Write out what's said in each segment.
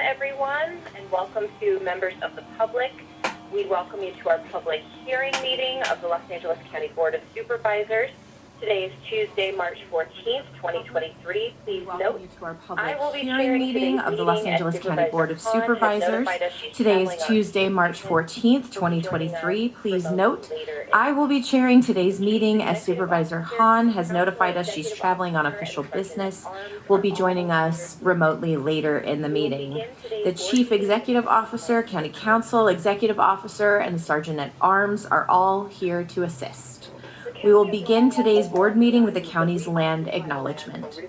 everyone, and welcome to members of the public. We welcome you to our public hearing meeting of the Los Angeles County Board of Supervisors. Today is Tuesday, March 14th, 2023. Please note, I will be hearing meeting of the Los Angeles County Board of Supervisors. Today is Tuesday, March 14th, 2023. Please note, I will be chairing today's meeting as Supervisor Han has notified us she's traveling on official business. Will be joining us remotely later in the meeting. The Chief Executive Officer, County Council, Executive Officer, and the Sergeant at Arms are all here to assist. We will begin today's board meeting with the county's land acknowledgement.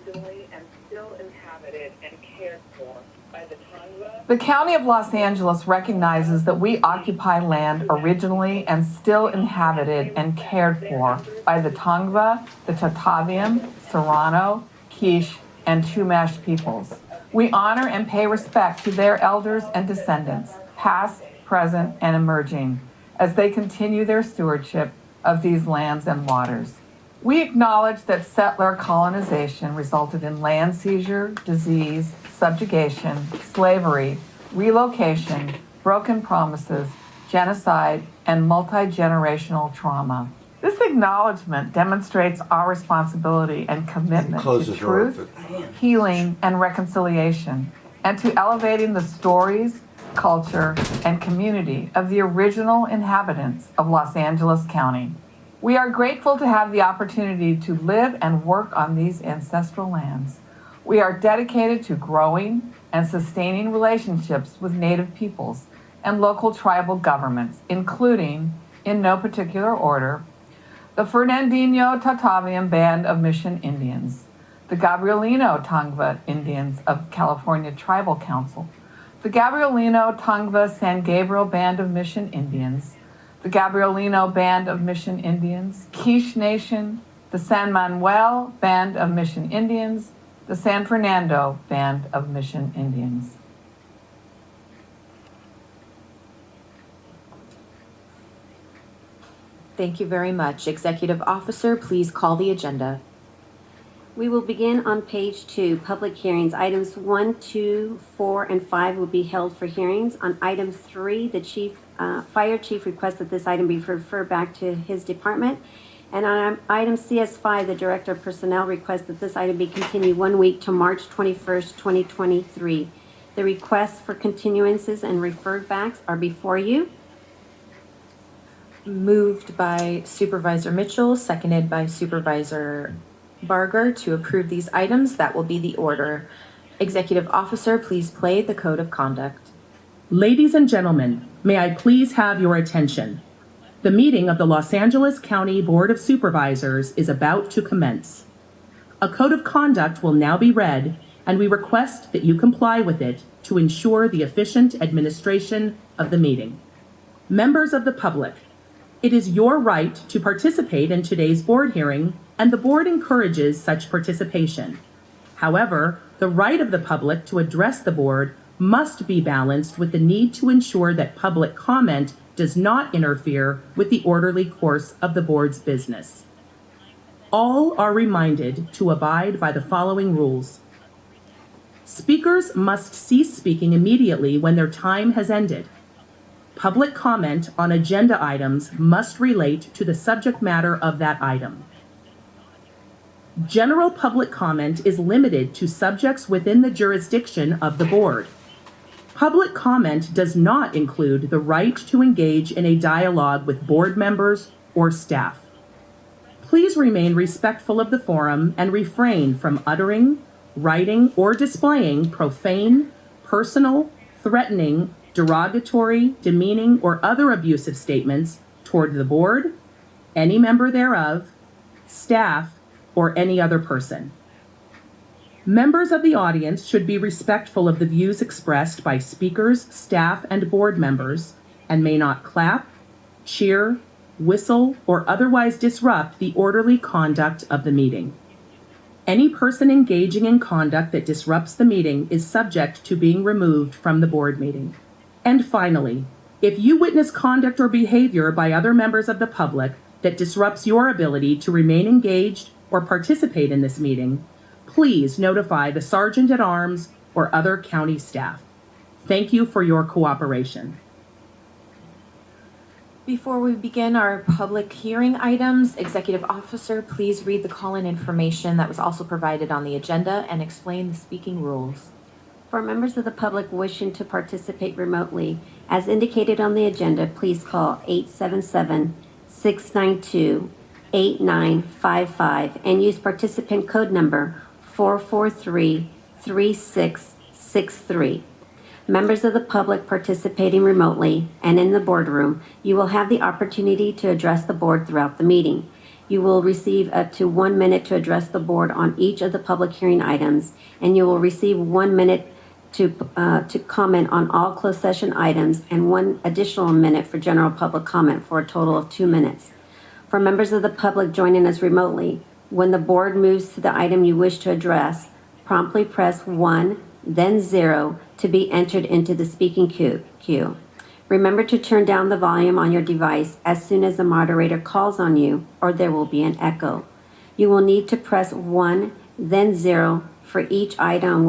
The County of Los Angeles recognizes that we occupy land originally and still inhabited and cared for by the Tongva, the Tataviam, Serrano, Quiche, and Chumash peoples. We honor and pay respect to their elders and descendants, past, present, and emerging, as they continue their stewardship of these lands and waters. We acknowledge that settler colonization resulted in land seizure, disease, subjugation, slavery, relocation, broken promises, genocide, and multi-generational trauma. This acknowledgement demonstrates our responsibility and commitment to truth, healing, and reconciliation, and to elevating the stories, culture, and community of the original inhabitants of Los Angeles County. We are grateful to have the opportunity to live and work on these ancestral lands. We are dedicated to growing and sustaining relationships with Native peoples and local tribal governments, including, in no particular order, the Fernandino Tataviam Band of Mission Indians, the Gabrielino Tongva Indians of California Tribal Council, the Gabrielino Tongva San Gabriel Band of Mission Indians, the Gabrielino Band of Mission Indians, Quiche Nation, the San Manuel Band of Mission Indians, the San Fernando Band of Mission Indians. Thank you very much. Executive Officer, please call the agenda. We will begin on page 2, public hearings. Items 1, 2, 4, and 5 will be held for hearings. On item 3, the fire chief requests that this item be referred back to his department. And on item CS5, the director of personnel requests that this item be continued 1 week to March 21st, 2023. The requests for continuances and referred backs are before you. Moved by Supervisor Mitchell, seconded by Supervisor Barger to approve these items. That will be the order. Executive Officer, please play the Code of Conduct. Ladies and gentlemen, may I please have your attention? The meeting of the Los Angeles County Board of Supervisors is about to commence. A code of conduct will now be read, and we request that you comply with it to ensure the efficient administration of the meeting. Members of the public, it is your right to participate in today's board hearing, and the board encourages such participation. However, the right of the public to address the board must be balanced with the need to ensure that public comment does not interfere with the orderly course of the board's business. All are reminded to abide by the following rules. Speakers must cease speaking immediately when their time has ended. Public comment on agenda items must relate to the subject matter of that item. General public comment is limited to subjects within the jurisdiction of the board. Public comment does not include the right to engage in a dialogue with board members or staff. Please remain respectful of the forum and refrain from uttering, writing, or displaying profane, personal, threatening, derogatory, demeaning, or other abusive statements toward the board, any member thereof, staff, or any other person. Members of the audience should be respectful of the views expressed by speakers, staff, and board members, and may not clap, cheer, whistle, or otherwise disrupt the orderly conduct of the meeting. Any person engaging in conduct that disrupts the meeting is subject to being removed from the board meeting. And finally, if you witness conduct or behavior by other members of the public that disrupts your ability to remain engaged or participate in this meeting, please notify the Sergeant at Arms or other county staff. Thank you for your cooperation. Before we begin our public hearing items, Executive Officer, please read the call-in information that was also provided on the agenda and explain the speaking rules. For members of the public wishing to participate remotely, as indicated on the agenda, please call 877-692-8955 and use participant code number 443-3663. Members of the public participating remotely and in the boardroom, you will have the opportunity to address the board throughout the meeting. You will receive up to 1 minute to address the board on each of the public hearing items, and you will receive 1 minute to comment on all closed session items and 1 additional minute for general public comment for a total of 2 minutes. For members of the public joining us remotely, when the board moves to the item you wish to address, promptly press 1, then 0 to be entered into the speaking queue. Remember to turn down the volume on your device as soon as the moderator calls on you, or there will be an echo. You will need to press 1, then 0 for each item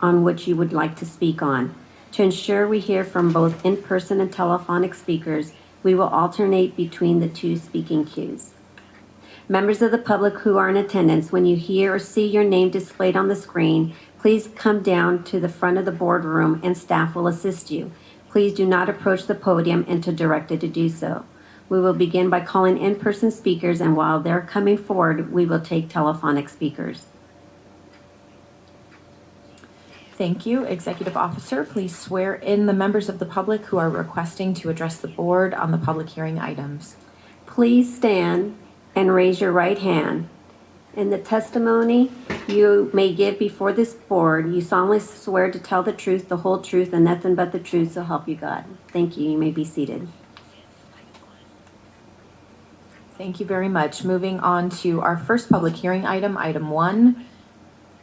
on which you would like to speak on. To ensure we hear from both in-person and telephonic speakers, we will alternate between the 2 speaking queues. Members of the public who are in attendance, when you hear or see your name displayed on the screen, please come down to the front of the boardroom and staff will assist you. Please do not approach the podium until directed to do so. We will begin by calling in-person speakers, and while they're coming forward, we will take telephonic speakers. Thank you. Executive Officer, please swear in the members of the public who are requesting to address the board on the public hearing items. Please stand and raise your right hand. In the testimony you may give before this board, you solemnly swear to tell the truth, the whole truth, and nothing but the truth, so help you God. Thank you. You may be seated. Thank you very much. Moving on to our first public hearing item, item 1.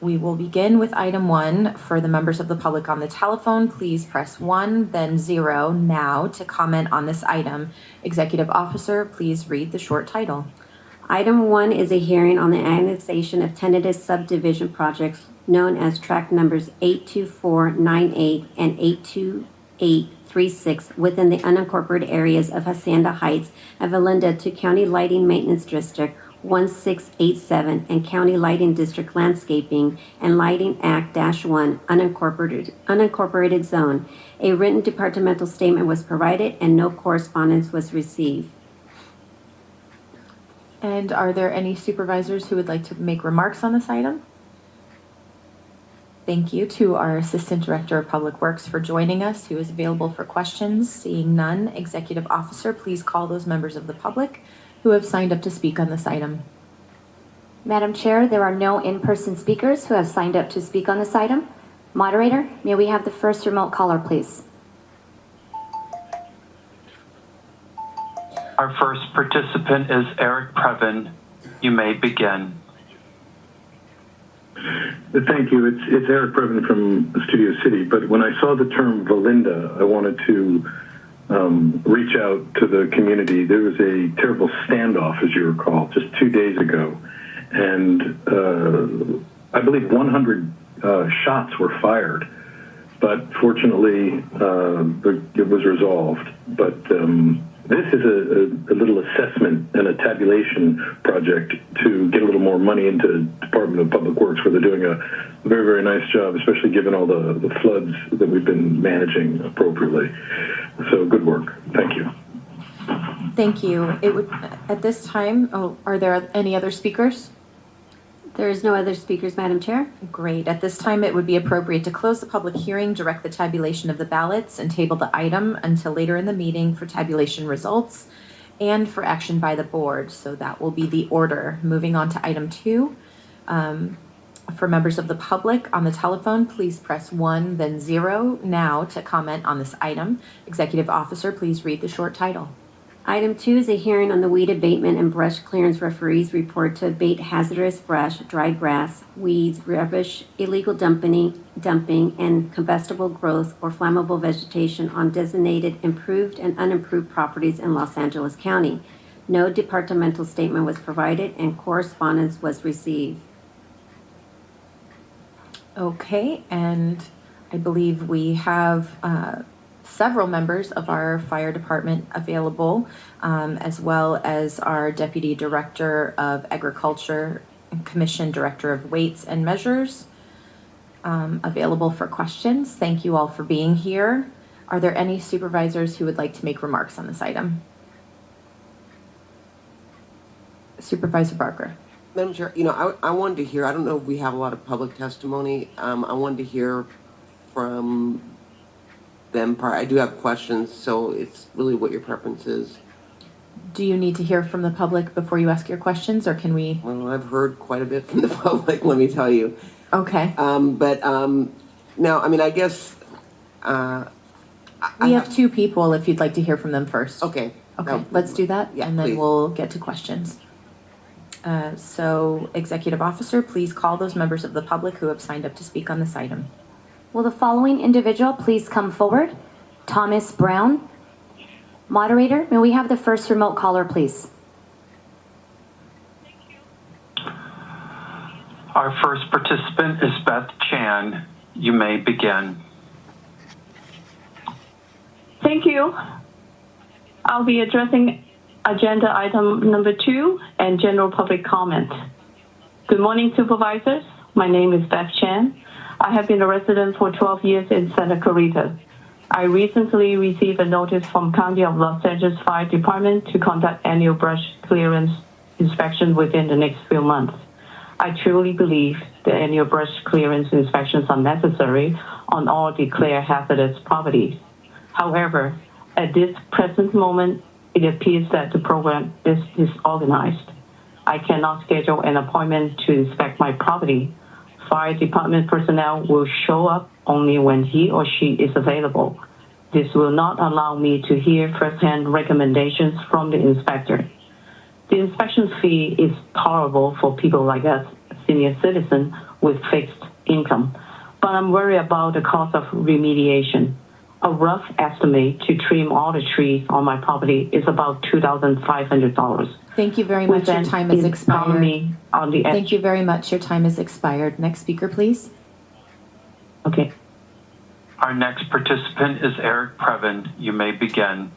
We will begin with item 1. For the members of the public on the telephone, please press 1, then 0 now to comment on this item. Executive Officer, please read the short title. Item 1 is a hearing on the annexation of tentative subdivision projects known as tract numbers 82498 and 82836 within the unincorporated areas of Hacienda Heights and Valinda to County Lighting Maintenance District 1687 and County Lighting District Landscaping and Lighting Act -1 unincorporated zone. A written departmental statement was provided and no correspondence was received. And are there any supervisors who would like to make remarks on this item? Thank you to our Assistant Director of Public Works for joining us, who is available for questions. Seeing none, Executive Officer, please call those members of the public who have signed up to speak on this item. Madam Chair, there are no in-person speakers who have signed up to speak on this item. Moderator, may we have the first remote caller, please? Our first participant is Eric Previn. You may begin. Thank you. It's Eric Previn from Studio City, but when I saw the term Valinda, I wanted to reach out to the community. There was a terrible standoff, as you recall, just 2 days ago, and I believe 100 shots were fired, but fortunately it was resolved. But this is a little assessment and a tabulation project to get a little more money into Department of Public Works, where they're doing a very, very nice job, especially given all the floods that we've been managing appropriately. So good work. Thank you. Thank you. It would, at this time, are there any other speakers? There is no other speakers, Madam Chair. Great. At this time, it would be appropriate to close the public hearing, direct the tabulation of the ballots, and table the item until later in the meeting for tabulation results and for action by the board. So that will be the order. Moving on to item 2. For members of the public on the telephone, please press 1, then 0 now to comment on this item. Executive Officer, please read the short title. Item 2 is a hearing on the weed abatement and brush clearance referee's report to abate hazardous brush, dry grass, weeds, rubbish, illegal dumping, and combustible growth or flammable vegetation on designated improved and unimproved properties in Los Angeles County. No departmental statement was provided and correspondence was received. Okay, and I believe we have several members of our fire department available, as well as our Deputy Director of Agriculture and Commission Director of Weights and Measures, available for questions. Thank you all for being here. Are there any supervisors who would like to make remarks on this item? Supervisor Barger. Madam Chair, I wanted to hear, I don't know if we have a lot of public testimony. I wanted to hear from them. I do have questions, so it's really what your preference is. Do you need to hear from the public before you ask your questions, or can we? Well, I've heard quite a bit from the public, let me tell you. Okay. Now, I mean, I guess... we have two people if you'd like to hear from them first. Okay. Okay, let's do that, Yeah, and then please. we'll get to questions. So, Executive Officer, please call those members of the public who have signed up to speak on this item. Will the following individual please come forward? Tomas Brown. Moderator, may we have the first remote caller, please? Our first participant is Beth Chan. You may begin. Thank you. I'll be addressing agenda item number 2 and general public comment. Good morning, supervisors. My name is Beth Chan. I have been a resident for 12 years in Santa Clarita. I recently received a notice from County of Los Angeles Fire Department to conduct annual brush clearance inspection within the next few months. I truly believe the annual brush clearance inspections are necessary on all declared hazardous properties. However, at this present moment, it appears that the program is disorganized. I cannot schedule an appointment to inspect my property. Fire department personnel will show up only when he or she is available. This will not allow me to hear firsthand recommendations from the inspector. The inspection fee is tolerable for people like us, senior citizens with fixed income, but I'm worried about the cost of remediation. A rough estimate to trim all the trees on my property is about $2,500. Thank you very much. Your time has expired. On the edge. Thank you very much. Your time has expired. Next speaker, please. Okay. Our next participant is Eric Previn. You may begin.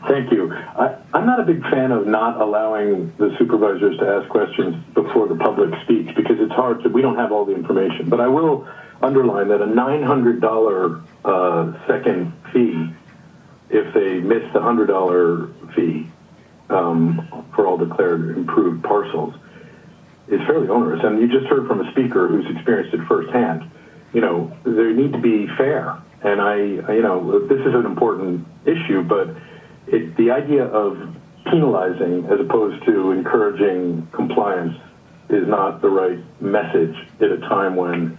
Thank you. I'm not a big fan of not allowing the supervisors to ask questions before the public speaks because it's hard to, we don't have all the information. But I will underline that a $900 second fee, if they miss the $100 fee for all declared improved parcels, is fairly onerous. And you just heard from a speaker who's experienced it firsthand. They need to be fair. And this is an important issue, but the idea of penalizing as opposed to encouraging compliance is not the right message at a time when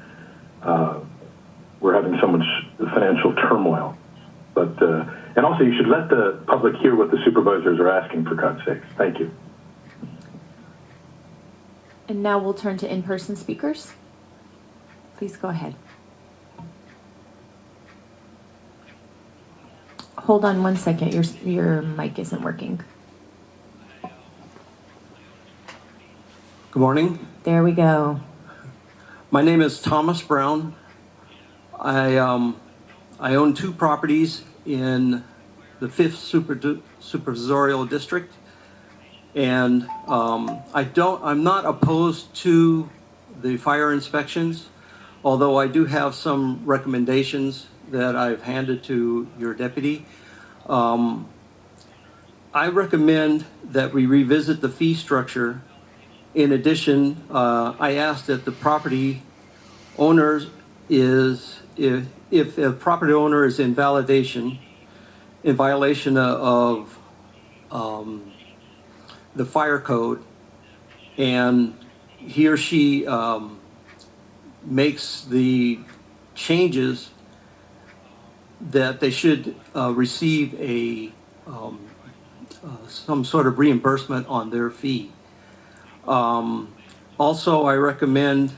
we're having so much financial turmoil. But and also you should let the public hear what the supervisors are asking, for God's sakes. Thank you. And now we'll turn to in-person speakers. Please go ahead. Hold on one second. Your mic isn't working. Good morning. There we go. My name is Tomas Brown. I own 2 properties in the 5th Supervisorial District, and I'm not opposed to the fire inspections, although I do have some recommendations that I've handed to your deputy. I recommend that we revisit the fee structure. In addition, I asked that the property owners if a property owner is in violation of the fire code, and he or she makes the changes, that they should receive some sort of reimbursement on their fee. Also, I recommend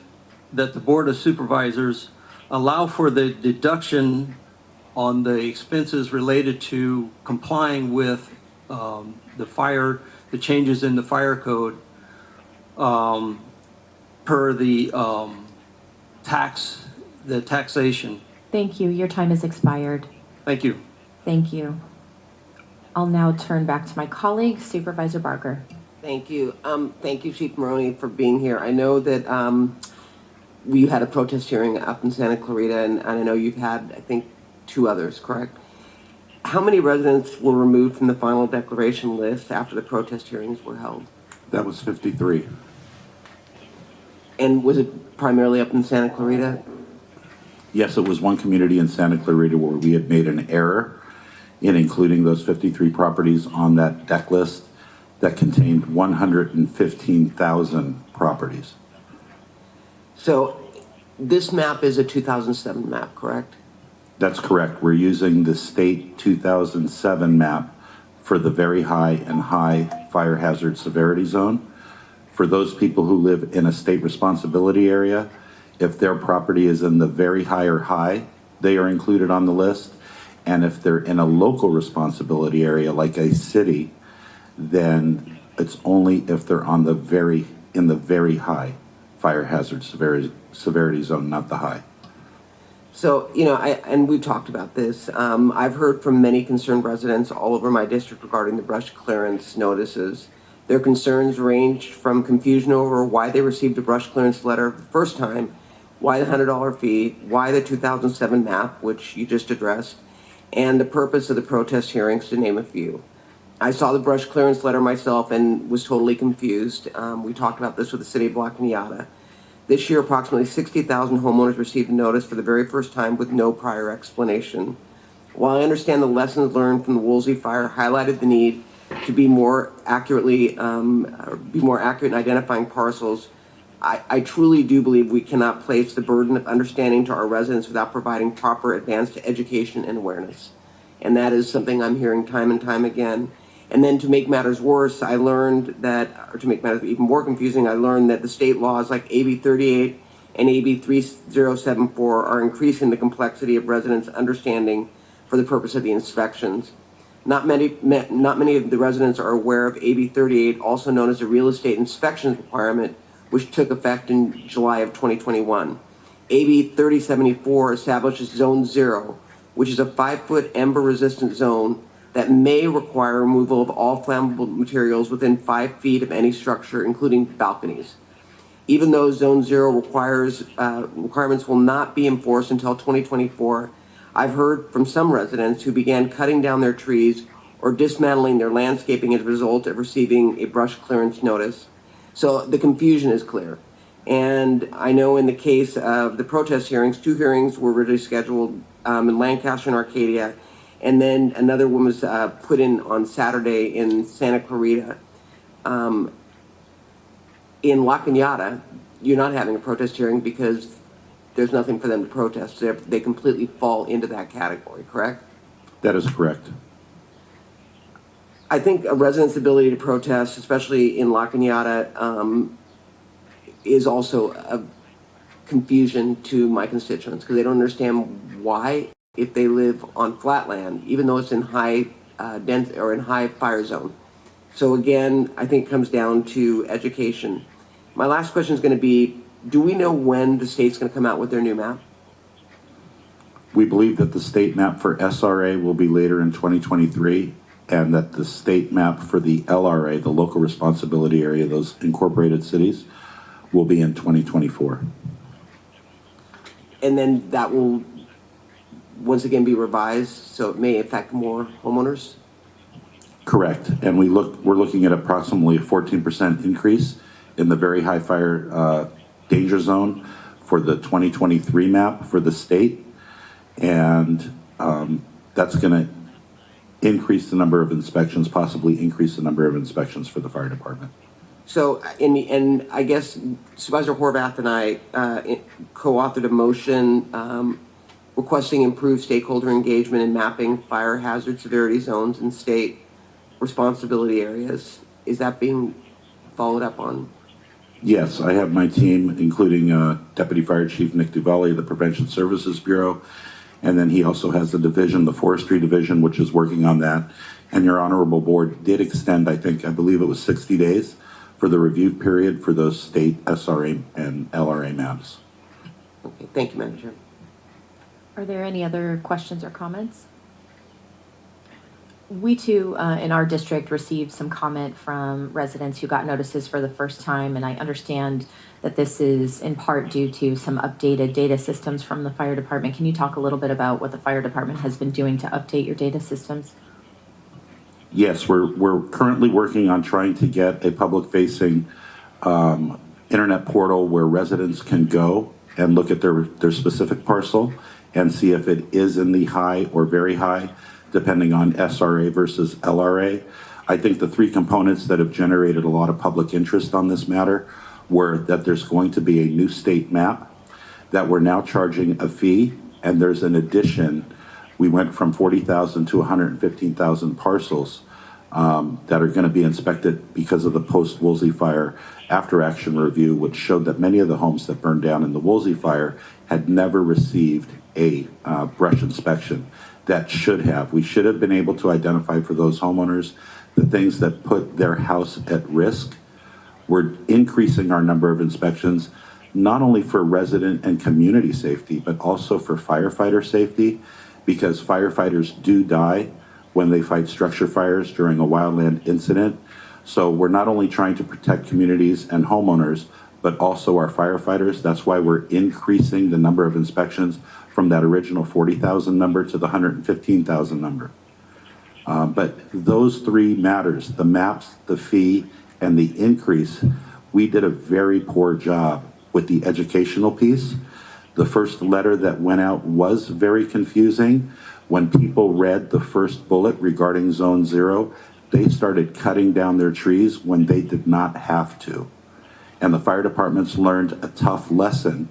that the Board of Supervisors allow for the deduction on the expenses related to complying with the changes in the fire code per the tax the taxation. Thank you. Your time has expired. Thank you. Thank you. I'll now turn back to my colleague, Supervisor Barger. Thank you. Thank you, Chief Maroney, for being here. I know that we had a protest hearing up in Santa Clarita, and I know you've had, I think, 2 others, correct? How many residents were removed from the final declaration list after the protest hearings were held? That was 53. And was it primarily up in Santa Clarita? Yes, it was one community in Santa Clarita where we had made an error in including those 53 properties on that deck list that contained 115,000 properties. So this map is a 2007 map, correct? That's correct. We're using the state 2007 map for the very high and high fire hazard severity zone. For those people who live in a state responsibility area, if their property is in the very high or high, they are included on the list. And if they're in a local responsibility area like a city, then it's only if they're on the very high fire hazard severity zone, not the high. So, you know, and we've talked about this. I've heard from many concerned residents all over my district regarding the brush clearance notices. Their concerns ranged from confusion over why they received a brush clearance letter the first time, why the $100 fee, why the 2007 map, which you just addressed, and the purpose of the protest hearings, to name a few. I saw the brush clearance letter myself and was totally confused. We talked about this with the city of La Cañada. This year, approximately 60,000 homeowners received a notice for the very first time with no prior explanation. While I understand the lessons learned from the Woolsey fire highlighted the need to be more accurate in identifying parcels, I truly do believe we cannot place the burden of understanding to our residents without providing proper advanced education and awareness. And that is something I'm hearing time and time again. And then to make matters worse, I learned that, or to make matters even more confusing, I learned that the state laws like AB 38 and AB 3074 are increasing the complexity of residents' understanding for the purpose of the inspections. Not many of the residents are aware of AB 38, also known as the real estate inspections requirement, which took effect in July of 2021. AB 3074 establishes Zone 0, which is a 5-foot ember-resistant zone that may require removal of all flammable materials within 5 feet of any structure, including balconies. Even though Zone 0 requirements will not be enforced until 2024, I've heard from some residents who began cutting down their trees or dismantling their landscaping as a result of receiving a brush clearance notice. So the confusion is clear. And I know in the case of the protest hearings, 2 hearings were originally scheduled in Lancaster and Arcadia, and then another one was put in on Saturday in Santa Clarita. In La Cañada, you're not having a protest hearing because there's nothing for them to protest. They completely fall into that category, correct? That is correct. I think a resident's ability to protest, especially in La Cañada, is also a confusion to my constituents because they don't understand why, if they live on flat land, even though it's in high density or in high fire zone. So again, I think it comes down to education. My last question is going to be, do we know when the state's going to come out with their new map? We believe that the state map for SRA will be later in 2023, and that the state map for the LRA, the local responsibility area, those incorporated cities, will be in 2024. And then that will once again be revised, so it may affect more homeowners? Correct. And we're looking at approximately a 14% increase in the very high fire danger zone for the 2023 map for the state. And that's going to increase the number of inspections, possibly increase the number of inspections for the fire department. So, and I guess Supervisor Horvath and I co-authored a motion requesting improved stakeholder engagement in mapping fire hazard severity zones in state responsibility areas. Is that being followed up on? Yes, I have my team, including Deputy Fire Chief Nick Duvalli, the Prevention Services Bureau, and then he also has the division, the Forestry Division, which is working on that. And your honorable board did extend, I believe it was 60 days for the review period for those state SRA and LRA maps. Okay, thank you, Madam Chair. Are there any other questions or comments? We too, in our district, received some comment from residents who got notices for the first time, and I understand that this is in part due to some updated data systems from the fire department. Can you talk a little bit about what the fire department has been doing to update your data systems? Yes, we're currently working on trying to get a public-facing internet portal where residents can go and look at their specific parcel and see if it is in the high or very high, depending on SRA versus LRA. I think the three components that have generated a lot of public interest on this matter were that there's going to be a new state map, that we're now charging a fee, and there's an addition. We went from 40,000 to 115,000 parcels that are going to be inspected because of the post-Woolsey fire after-action review, which showed that many of the homes that burned down in the Woolsey fire had never received a brush inspection. That should have. We should have been able to identify for those homeowners the things that put their house at risk. We're increasing our number of inspections, not only for resident and community safety, but also for firefighter safety, because firefighters do die when they fight structure fires during a wildland incident. So we're not only trying to protect communities and homeowners, but also our firefighters. That's why we're increasing the number of inspections from that original 40,000 number to the 115,000 number. But those three matters, the maps, the fee, and the increase, we did a very poor job with the educational piece. The first letter that went out was very confusing. When people read the first bullet regarding Zone 0, they started cutting down their trees when they did not have to. And the fire departments learned a tough lesson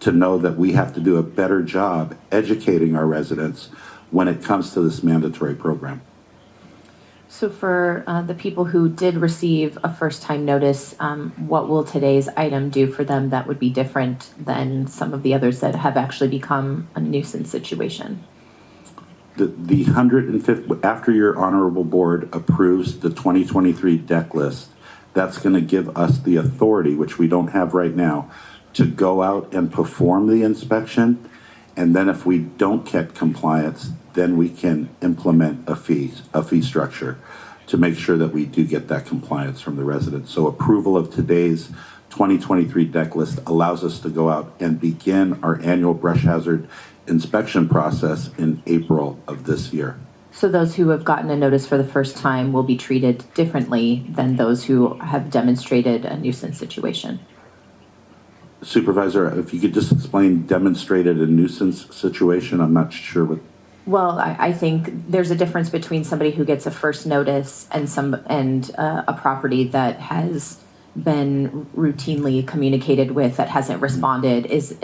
to know that we have to do a better job educating our residents when it comes to this mandatory program. So for the people who did receive a first-time notice, what will today's item do for them that would be different than some of the others that have actually become a nuisance situation? The 150, after your honorable board approves the 2023 deck list, that's going to give us the authority, which we don't have right now, to go out and perform the inspection. And then if we don't get compliance, then we can implement a fee structure to make sure that we do get that compliance from the residents. So approval of today's 2023 deck list allows us to go out and begin our annual brush hazard inspection process in April of this year. So those who have gotten a notice for the first time will be treated differently than those who have demonstrated a nuisance situation. Supervisor, if you could just explain demonstrated a nuisance situation, I'm not sure what. Well, I think there's a difference between somebody who gets a first notice and a property that has been routinely communicated with, that hasn't responded, is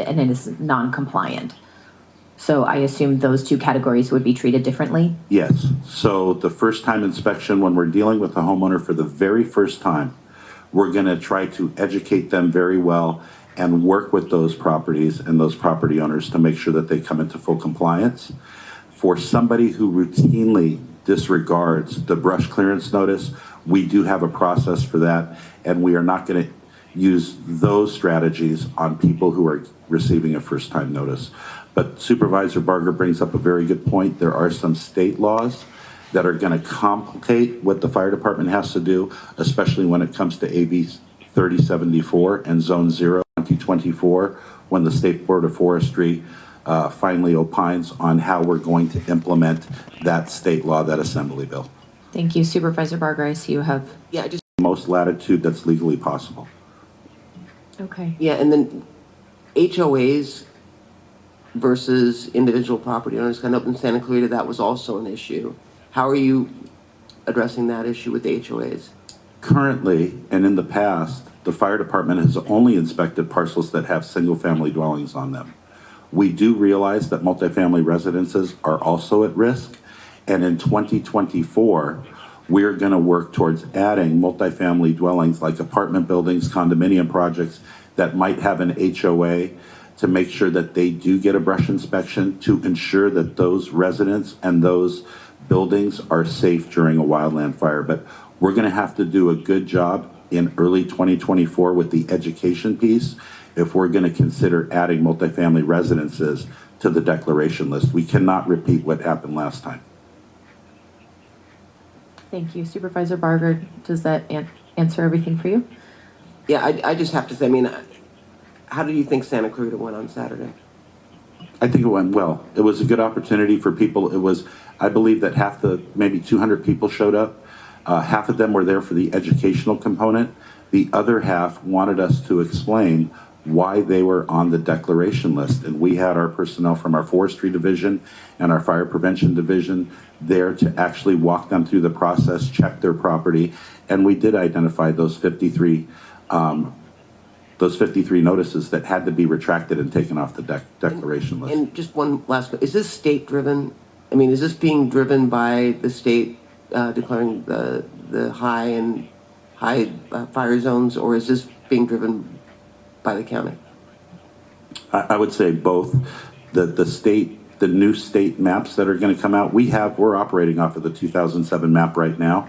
non-compliant. So I assume those two categories would be treated differently? Yes. So the first time inspection, when we're dealing with a homeowner for the very first time, we're going to try to educate them very well and work with those properties and those property owners to make sure that they come into full compliance. For somebody who routinely disregards the brush clearance notice, we do have a process for that, and we are not going to use those strategies on people who are receiving a first-time notice. But Supervisor Barger brings up a very good point. There are some state laws that are going to complicate what the fire department has to do, especially when it comes to AB 3074 and Zone 0 2024, when the State Board of Forestry finally opines on how we're going to implement that state law, that assembly bill. Thank you. Supervisor Barger, I see you have. Yeah, just Most latitude that's legally possible. Okay. yeah, and then HOAs versus individual property owners. I know in Santa Clarita that was also an issue. How are you addressing that issue with the HOAs? Currently, and in the past, the fire department has only inspected parcels that have single-family dwellings on them. We do realize that multifamily residences are also at risk, and in 2024, we're going to work towards adding multifamily dwellings like apartment buildings, condominium projects that might have an HOA to make sure that they do get a brush inspection to ensure that those residents and those buildings are safe during a wildland fire. But we're going to have to do a good job in early 2024 with the education piece if we're going to consider adding multifamily residences to the declaration list. We cannot repeat what happened last time. Thank you. Supervisor Barger, does that answer everything for you? Yeah, I just have to say, I mean, how do you think Santa Clarita went on Saturday? I think it went well. It was a good opportunity for people. It was, I believe that maybe 200 people showed up. Half of them were there for the educational component. The other half wanted us to explain why they were on the declaration list. And we had our personnel from our forestry division and our fire prevention division there to actually walk them through the process, check their property. And we did identify those 53 notices that had to be retracted and taken off the declaration list. And just one last one, is this state driven? I mean, is this being driven by the state declaring the high fire zones, or is this being driven by the county? I would say both. The new state maps that are going to come out, we're operating off of the 2007 map right now,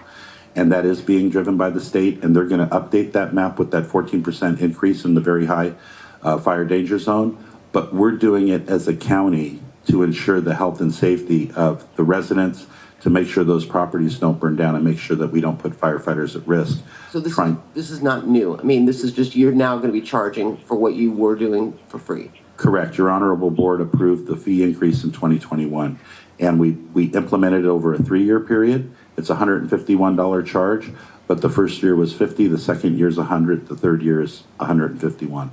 and that is being driven by the state, and they're going to update that map with that 14% increase in the very high fire danger zone. But we're doing it as a county to ensure the health and safety of the residents, to make sure those properties don't burn down, and make sure that we don't put firefighters at risk. So this is not new. I mean, this is just, you're now going to be charging for what you were doing for free. Correct. Your honorable board approved the fee increase in 2021, and we implemented it over a 3-year period. It's a $151 charge, but the first year was $50, the second year is $100, the third year is $151.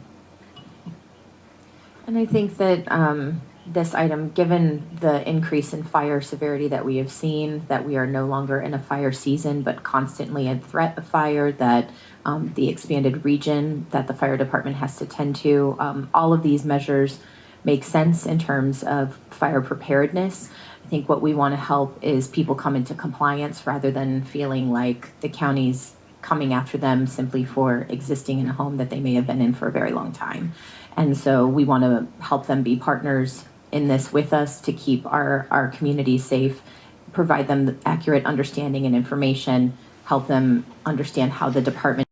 And I think that this item, given the increase in fire severity that we have seen, that we are no longer in a fire season, but constantly in threat of fire, that the expanded region that the fire department has to tend to, all of these measures make sense in terms of fire preparedness. I think what we want to help is people come into compliance rather than feeling like the county's coming after them simply for existing in a home that they may have been in for a very long time. And so we want to help them be partners in this with us to keep our community safe, provide them the accurate understanding and information, help them understand how the department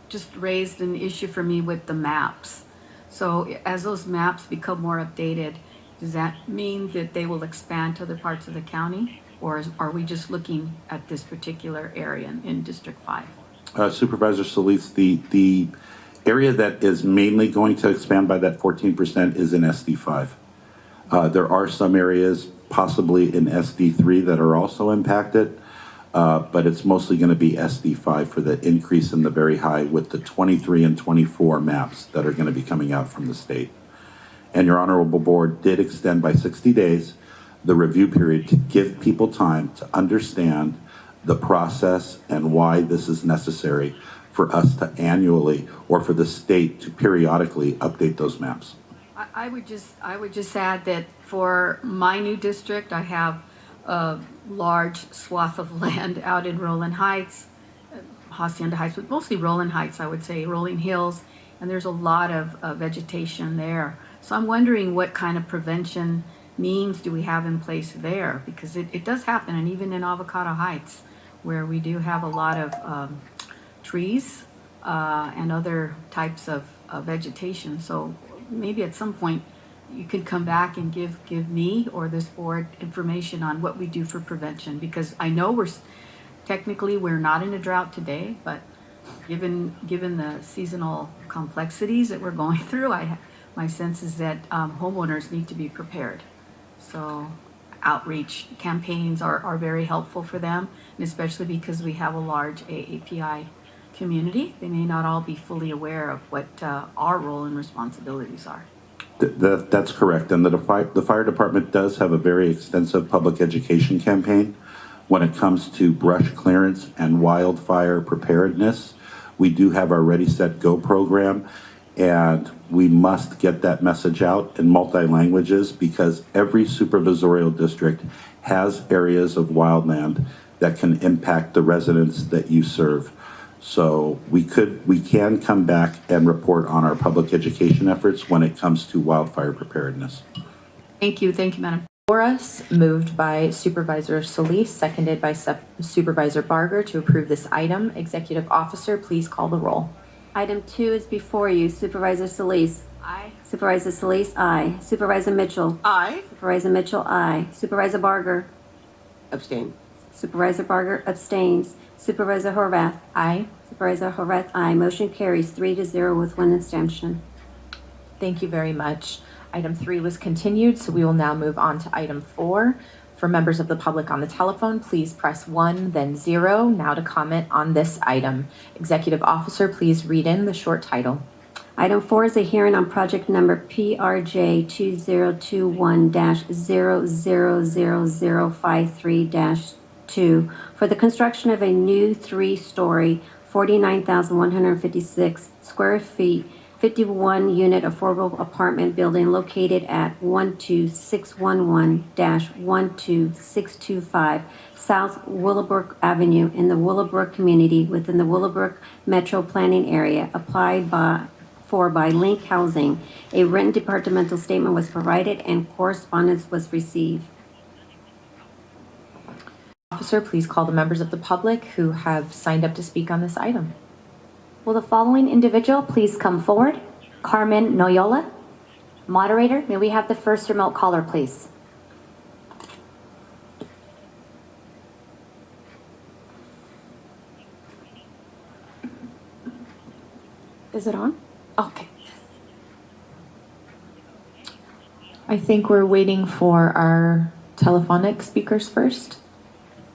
just raised an issue for me with the maps. So as those maps become more updated, does that mean that they will expand to other parts of the county? Or are we just looking at this particular area in District 5? Supervisor Solis, the area that is mainly going to expand by that 14% is in SD5. There are some areas possibly in SD3 that are also impacted, but it's mostly going to be SD5 for the increase in the very high, with the 23 and 24 maps that are going to be coming out from the state. And your honorable board did extend by 60 days the review period to give people time to understand the process and why this is necessary for us to annually, or for the state to periodically update those maps. I would just add that for my new district, I have a large swath of land out in Rolling Heights, Hacienda Heights, but mostly Rolling Heights, I would say, Rolling Hills, and there's a lot of vegetation there. So I'm wondering what kind of prevention means do we have in place there? Because it does happen, and even in Avocado Heights, where we do have a lot of trees and other types of vegetation. So maybe at some point you could come back and give me or this board information on what we do for prevention, because I know we're not in a drought today, but given the seasonal complexities that we're going through, my sense is that homeowners need to be prepared. So outreach campaigns are very helpful for them, and especially because we have a large AAPI community, they may not all be fully aware of what our role and responsibilities are. That's correct. And the fire department does have a very extensive public education campaign when it comes to brush clearance and wildfire preparedness. We do have our Ready, Set, Go program, and we must get that message out in multi-languages, because every supervisorial district has areas of wildland that can impact the residents that you serve. So we can come back and report on our public education efforts when it comes to wildfire preparedness. Thank you, Madam. For us, moved by Supervisor Solis, seconded by Supervisor Barger to approve this item. Executive Officer, please call the roll. Item 2 is before you. Supervisor Solis. Aye. Supervisor Solis, aye. Supervisor Mitchell. Aye. Supervisor Mitchell, aye. Supervisor Barger. Abstain. Supervisor Barger abstains. Supervisor Horvath. Aye. Supervisor Horvath, aye. Motion carries 3-0 with one abstention. Thank you very much. Item 3 was continued, so we will now move on to item 4. For members of the public on the telephone, please press 1, then 0 now to comment on this item. Executive Officer, please read in the short title. Item 4 is a hearing on project number PRJ 2021-00053-2 for the construction of a new 3-story, 49,156 square feet, 51-unit affordable apartment building located at 12611-12625 South Willowbrook Avenue in the Willowbrook community within the Willowbrook Metro Planning Area, applied by Link Housing. A written departmental statement was provided and correspondence was received. Officer, please call the members of the public who have signed up to speak on this item. Will the following individual please come forward? Carmen Noyola. Moderator, may we have the first remote caller, please? Is it on? Okay. I think we're waiting for our telephonic speakers first.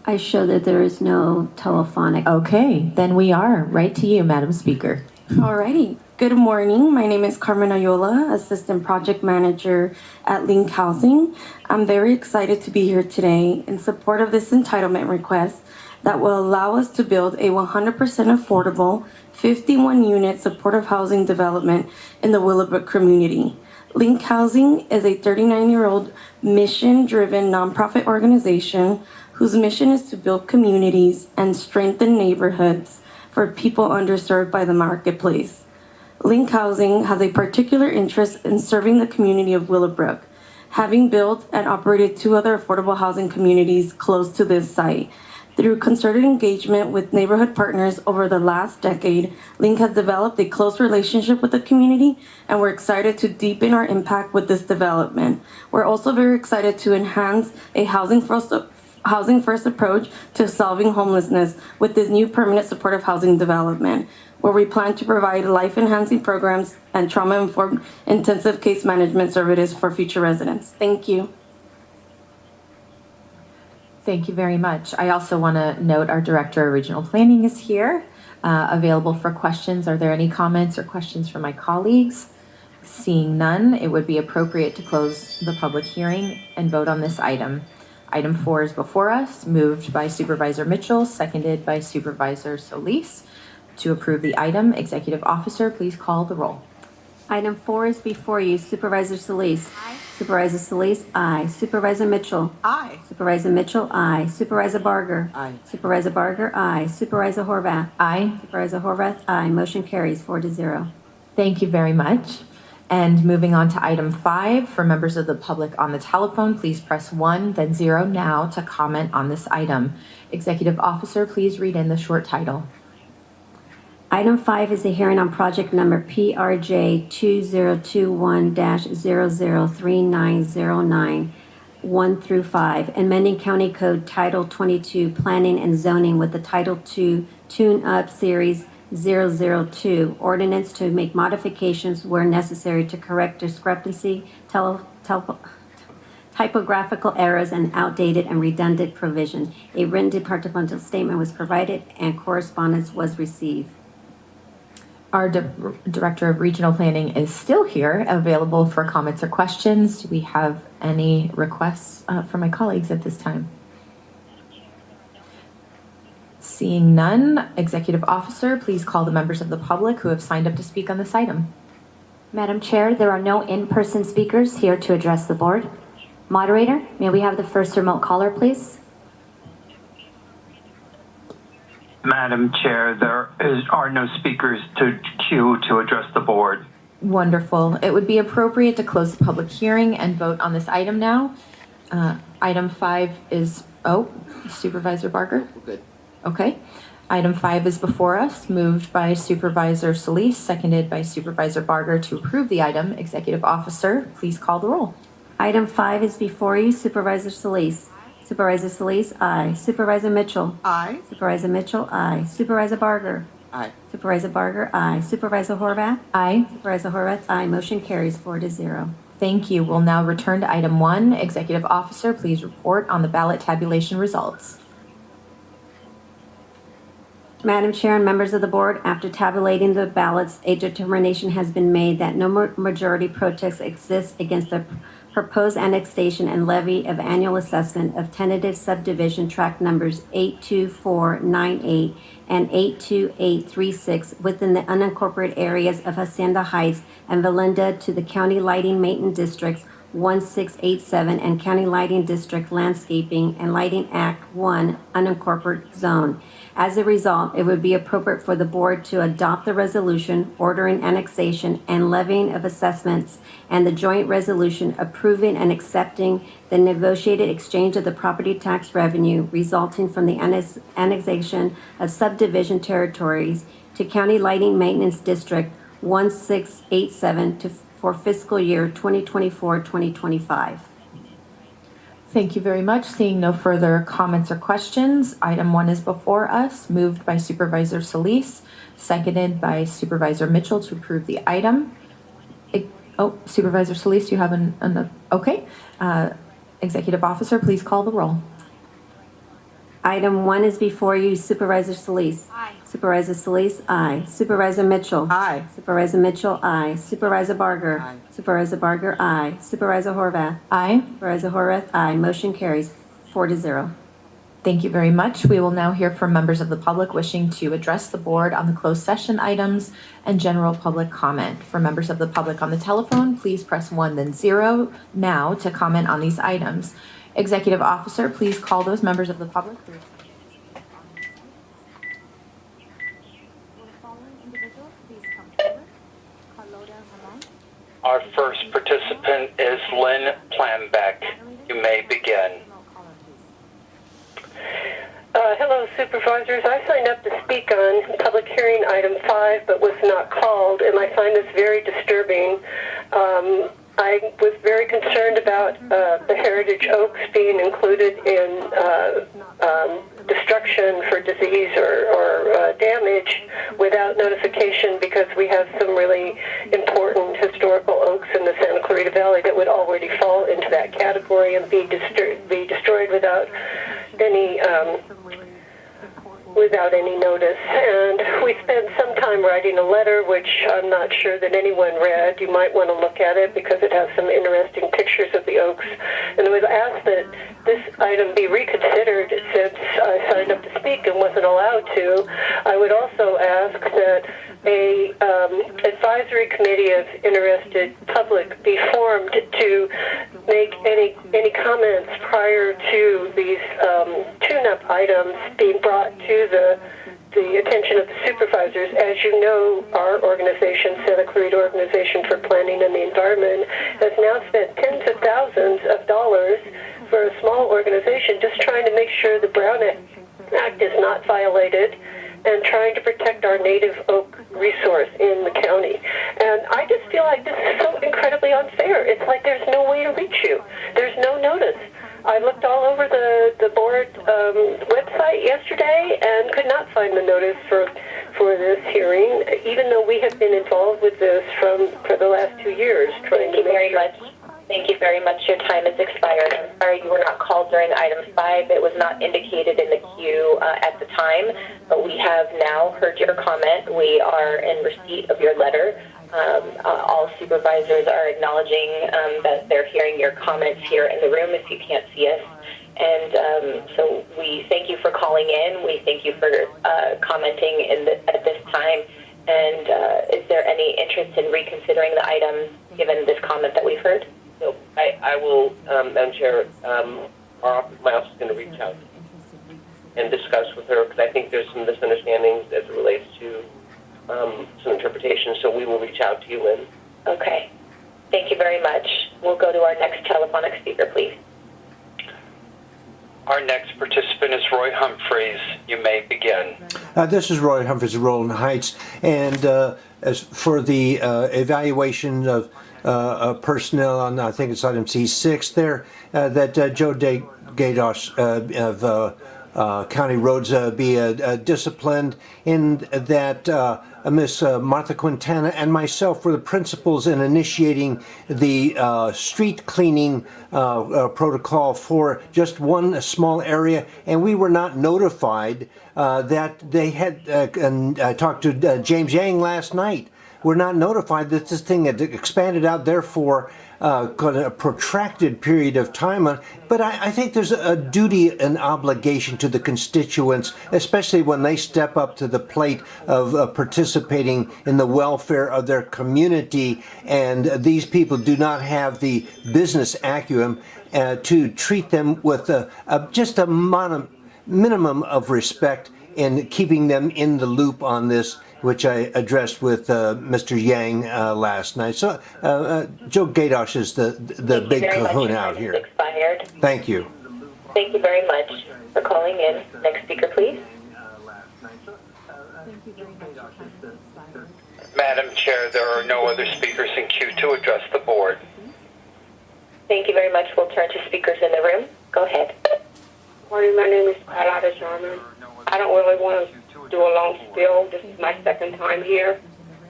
I show that there is no telephonic. Okay, then we are. Right to you, Madam Speaker. Alrighty. Good morning. My name is Carmen Iola, Assistant Project Manager at Link Housing. I'm very excited to be here today in support of this entitlement request that will allow us to build a 100% affordable 51-unit supportive housing development in the Willowbrook community. Link Housing is a 39-year-old mission-driven nonprofit organization whose mission is to build communities and strengthen neighborhoods for people underserved by the marketplace. Link Housing has a particular interest in serving the community of Willowbrook, having built and operated 2 other affordable housing communities close to this site. Through concerted engagement with neighborhood partners over the last decade, Link has developed a close relationship with the community, and we're excited to deepen our impact with this development. We're also very excited to enhance a housing first approach to solving homelessness with this new permanent supportive housing development, where we plan to provide life-enhancing programs and trauma-informed intensive case management services for future residents. Thank you. Thank you very much. I also want to note our Director of Regional Planning is here, available for questions. Are there any comments or questions from my colleagues? Seeing none, it would be appropriate to close the public hearing and vote on this item. Item 4 is before us, moved by Supervisor Mitchell, seconded by Supervisor Solis. To approve the item, Executive Officer, please call the roll. Item 4 is before you. Supervisor Solis. Aye. Supervisor Solis, aye. Supervisor Mitchell. Aye. Supervisor Mitchell, aye. Supervisor Barger. Aye. Supervisor Barger, aye. Supervisor Horvath. Aye. Supervisor Horvath, aye. Motion carries 4-0. Thank you very much. And moving on to item 5, for members of the public on the telephone, please press 1, then 0 now to comment on this item. Executive Officer, please read in the short title. Item 5 is a hearing on project number PRJ 2021-003909, 1 through 5, amending County Code Title 22 Planning and Zoning with the Title II Tune-Up Series 002 ordinance to make modifications where necessary to correct discrepancy, typographical errors, and outdated and redundant provision. A written departmental statement was provided and correspondence was received. Our Director of Regional Planning is still here, available for comments or questions. Do we have any requests from my colleagues at this time? Seeing none, Executive Officer, please call the members of the public who have signed up to speak on this item. Madam Chair, there are no in-person speakers here to address the board. Moderator, may we have the first remote caller, please? Madam Chair, there are no speakers to queue to address the board. Wonderful. It would be appropriate to close the public hearing and vote on this item now. Item 5 is, Supervisor Barger? We're good. Okay. Item 5 is before us, moved by Supervisor Solis, seconded by Supervisor Barger to approve the item. Executive Officer, please call the roll. Item 5 is before you. Supervisor Solis. Supervisor Solis, aye. Supervisor Mitchell. Aye. Supervisor Mitchell, aye. Supervisor Barger. Aye. Supervisor Barger, aye. Supervisor Horvath. Aye. Supervisor Horvath, aye. Motion carries 4-0. Thank you. We'll now return to item 1. Executive Officer, please report on the ballot tabulation results. Madam Chair and members of the board, after tabulating the ballots, a determination has been made that no majority protests exist against the proposed annexation and levy of annual assessment of tentative subdivision tract numbers 82498 and 82836 within the unincorporated areas of Hacienda Heights and Valinda to the County Lighting Maintenance Districts 1687 and County Lighting District Landscaping and Lighting Act 1 unincorporated zone. As a result, it would be appropriate for the board to adopt the resolution ordering annexation and levying of assessments and the joint resolution approving and accepting the negotiated exchange of the property tax revenue resulting from the annexation of subdivision territories to County Lighting Maintenance District 1687 for fiscal year 2024-2025. Thank you very much. Seeing no further comments or questions, item 1 is before us, moved by Supervisor Solis, seconded by Supervisor Mitchell to approve the item. Supervisor Solis, you have okay. Executive Officer, please call the roll. Item 1 is before you. Supervisor Solis. Aye. Supervisor Solis, aye. Supervisor Mitchell. Aye. Supervisor Mitchell, aye. Supervisor Barger. Aye. Supervisor Barger, aye. Supervisor Horvath. Aye. Supervisor Horvath, aye. Motion carries 4-0. Thank you very much. We will now hear from members of the public wishing to address the board on the closed session items and general public comment. For members of the public on the telephone, please press 1 then 0 now to comment on these items. Executive Officer, please call those members of the public. Our first participant is Lynn Plamback. You may begin. Hello, Supervisors. I signed up to speak on public hearing item 5, but was not called, and I find this very disturbing. I was very concerned about the heritage oaks being included in destruction for disease or damage without notification, because we have some really important historical oaks in the Santa Clarita Valley that would already fall into that category and be destroyed without any notice. And we spent some time writing a letter, which I'm not sure that anyone read. You might want to look at it because it has some interesting pictures of the oaks. And it was asked that this item be reconsidered since I signed up to speak and wasn't allowed to. I would also ask that a advisory committee of interested public be formed to make any comments prior to these tune-up items being brought to the attention of the supervisors. As you know, our organization, Santa Clarita Organization for Planning and the Environment, has now spent tens of thousands of dollars for a small organization just trying to make sure the Brown Act is not violated and trying to protect our native oak resource in the county. And I just feel like this is so incredibly unfair. It's like there's no way to reach you. There's no notice. I looked all over the board website yesterday and could not find the notice for this hearing, even though we have been involved with this for the last 2 years. Thank you very much. Thank you very much. Your time has expired. I'm sorry you were not called during item 5. It was not indicated in the queue at the time, but we have now heard your comment. We are in receipt of your letter. All supervisors are acknowledging that they're hearing your comments here in the room if you can't see us. And so we thank you for calling in. We thank you for commenting at this time. And is there any interest in reconsidering the item given this comment that we've heard? No, I will, Madam Chair, my office is going to reach out and discuss with her, because I think there's some misunderstandings as it relates to some interpretation, so we will reach out to you, Lynn. Okay. Thank you very much. We'll go to our next telephonic speaker, please. Our next participant is Roy Humphreys. You may begin. This is Roy Humphreys of Rowland Heights, and as for the evaluation of personnel on, I think it's item C6 there, that Joe Gadosh of County Roads be disciplined, in that Miss Martha Quintana and myself were the principals in initiating the street cleaning protocol for just one small area, and we were not notified that they had, and I talked to James Yang last night, we're not notified that this thing had expanded out, therefore a protracted period of time. But I think there's a duty and obligation to the constituents, especially when they step up to the plate of participating in the welfare of their community. And these people do not have the business acumen to treat them with just a minimum of respect, and keeping them in the loop on this, which I addressed with Mr. Yang last night. So Joe Gadosh is the big kahuna out here. Expired. Thank you. Thank you very much for calling in. Next speaker, please. Madam Chair, there are no other speakers in queue to address the board. Thank you very much. We'll turn to speakers in the room. Go ahead. Morning, my name is Carlotta Sharman. I don't really want to do a long spiel. This is my second time here.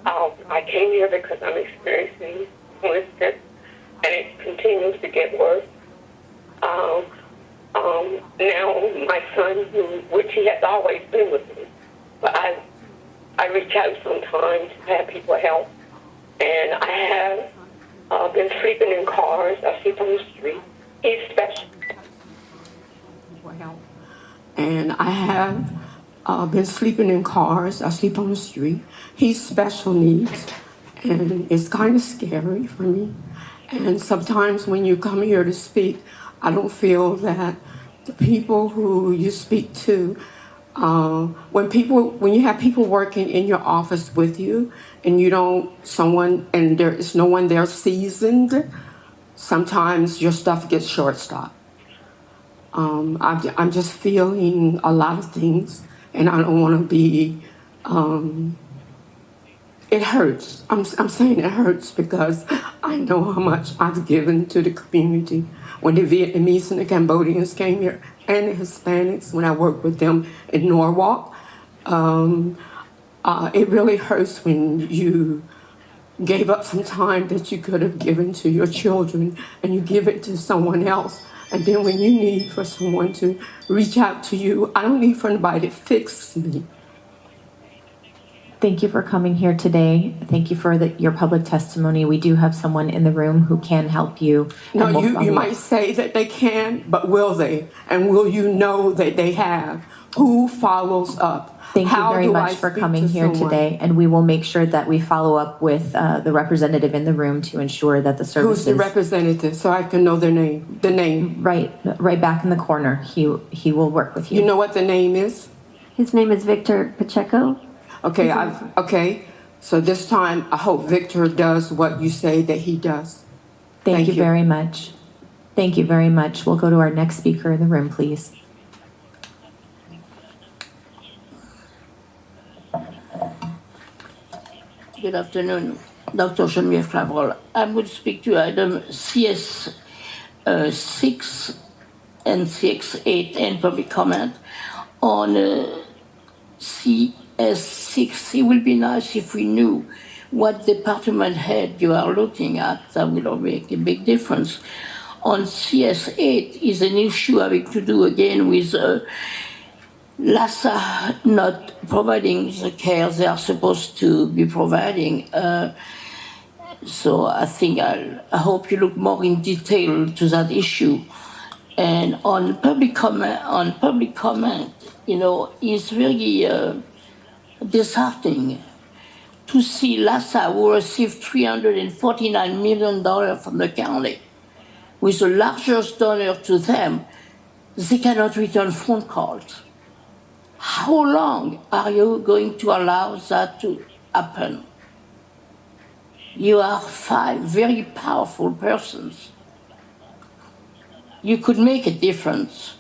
I came here because I'm experiencing homelessness, and it continues to get worse. Now my son, which he has always been with me, but I reach out sometimes to have people help, and I have been sleeping in cars. I sleep on the street. He's special. And I have been sleeping in cars. I sleep on the street. He's special needs, and it's kind of scary for me. And sometimes when you come here to speak, I don't feel that the people who you speak to, when you have people working in your office with you, and and there is no one there seasoned, sometimes your stuff gets short-stopped. I'm just feeling a lot of things, and I don't want to be, it hurts. I'm saying it hurts because I know how much I've given to the community. When the Vietnamese and the Cambodians came here, and the Hispanics, when I worked with them in Norwalk, it really hurts when you gave up some time that you could have given to your children, and you give it to someone else. And then when you need for someone to reach out to you, I don't need for anybody to fix me. Thank you for coming here today. Thank you for your public testimony. We do have someone in the room who can help you. No, you might say that they can, but will they? And will you know that they have? Who follows up? Thank you very much for coming here today, and we will make sure that we follow up with the representative in the room to ensure that the services... Who's the representative, so I can know their name? The name. Right back in the corner. He will work with you. You know what the name is? His name is Victor Pacheco. Okay, okay. So this time, I hope Victor does what you say that he does. Thank you very much. Thank you very much. We'll go to our next speaker in the room, please. Good afternoon, Dr. Geneviève Clavrol. I'm going to speak to item CS 6 and CS8 and public comment. On CS6, it would be nice if we knew what department head you are looking at. That will make a big difference. On CS8 is an issue having to do again with LASHA not providing the care they are supposed to be providing. So I think I hope you look more in detail to that issue. And on public comment, you know, it's really disheartening to see LASHA, who received $349 million from the county, with the largest donor to them, they cannot return phone calls. How long are you going to allow that to happen? You are 5 very powerful persons. You could make a difference.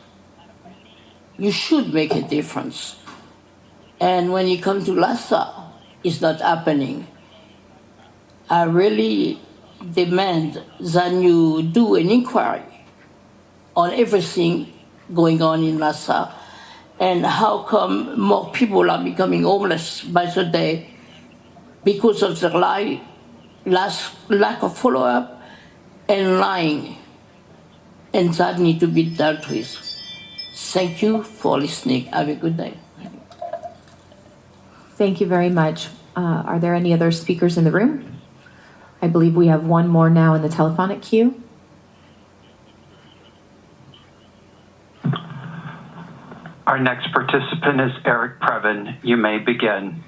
you should make a difference. And when you come to LASHA, it's not happening. I really demand that you do an inquiry on everything going on in LASHA and how come more people are becoming homeless by the day because of their lack of follow-up and lying. And that need to be dealt with. Thank you for listening. Have a good day. Thank you very much. Are there any other speakers in the room? I believe we have one more now in the telephonic queue. Our next participant is Eric Previn. You may begin.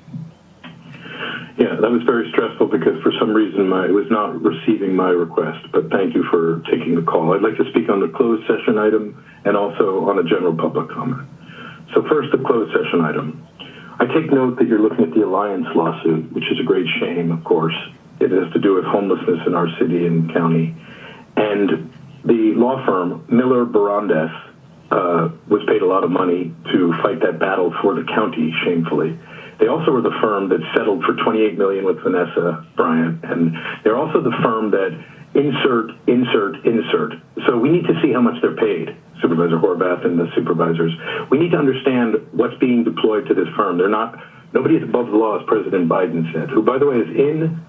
Yeah, that was very stressful because for some reason I was not receiving my request, but thank you for taking the call. I'd like to speak on the closed session item and also on a general public comment. So first, the closed session item. I take note that you're looking at the Alliance lawsuit, which is a great shame, of course. It has to do with homelessness in our city and county. And the law firm, Miller Barandes, was paid a lot of money to fight that battle for the county, shamefully. They also were the firm that settled for $28 million with Vanessa Bryant, and they're also the firm that insert. So we need to see how much they're paid, Supervisor Horvath and the supervisors. We need to understand what's being deployed to this firm. Nobody is above the law, as President Biden said, who, by the way, is in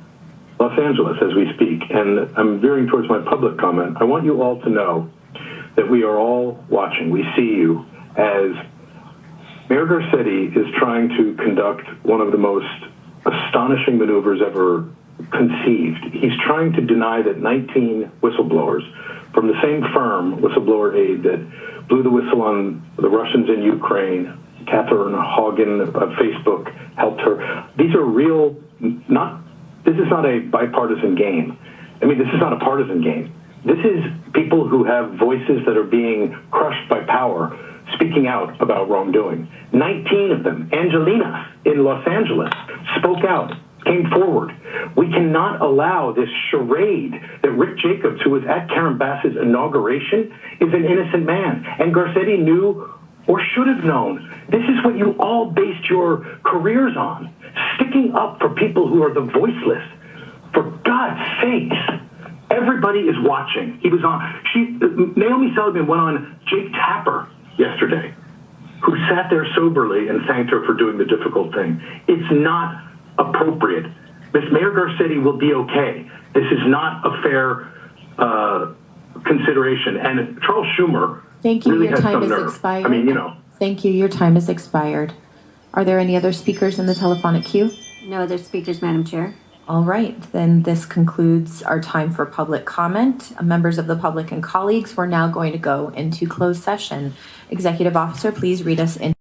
Los Angeles as we speak. And I'm veering towards my public comment. I want you all to know that we are all watching. We see you as Mayor Garcetti is trying to conduct one of the most astonishing maneuvers ever conceived. He's trying to deny that 19 whistleblowers from the same firm, Whistleblower Aid, that blew the whistle on the Russians in Ukraine, Catherine Haugen of Facebook helped her. These are real, this is not a bipartisan game. I mean, this is not a partisan game. This is people who have voices that are being crushed by power, speaking out about wrongdoing. 19 of them, Angelina in Los Angeles, spoke out, came forward. We cannot allow this charade that Rick Jacobs, who was at Karen Bass's inauguration, is an innocent man. And Garcetti knew or should have known. This is what you all based your careers on, sticking up for people who are the voiceless. For God's sakes. Everybody is watching. He was on, Naomi Sullivan went on Jake Tapper yesterday, who sat there soberly and thanked her for doing the difficult thing. It's not appropriate. Miss Mayor Garcetti will be okay. This is not a fair consideration. And Charles Schumer Thank you. really Your has time some is nerve. expired. I mean, you know. Thank you. Your time is expired. Are there any other speakers in the telephonic queue? No other speakers, Madam Chair. All right, then this concludes our time for public comment. Members of the public and colleagues, we're now going to go into closed session. Executive Officer, please read us in.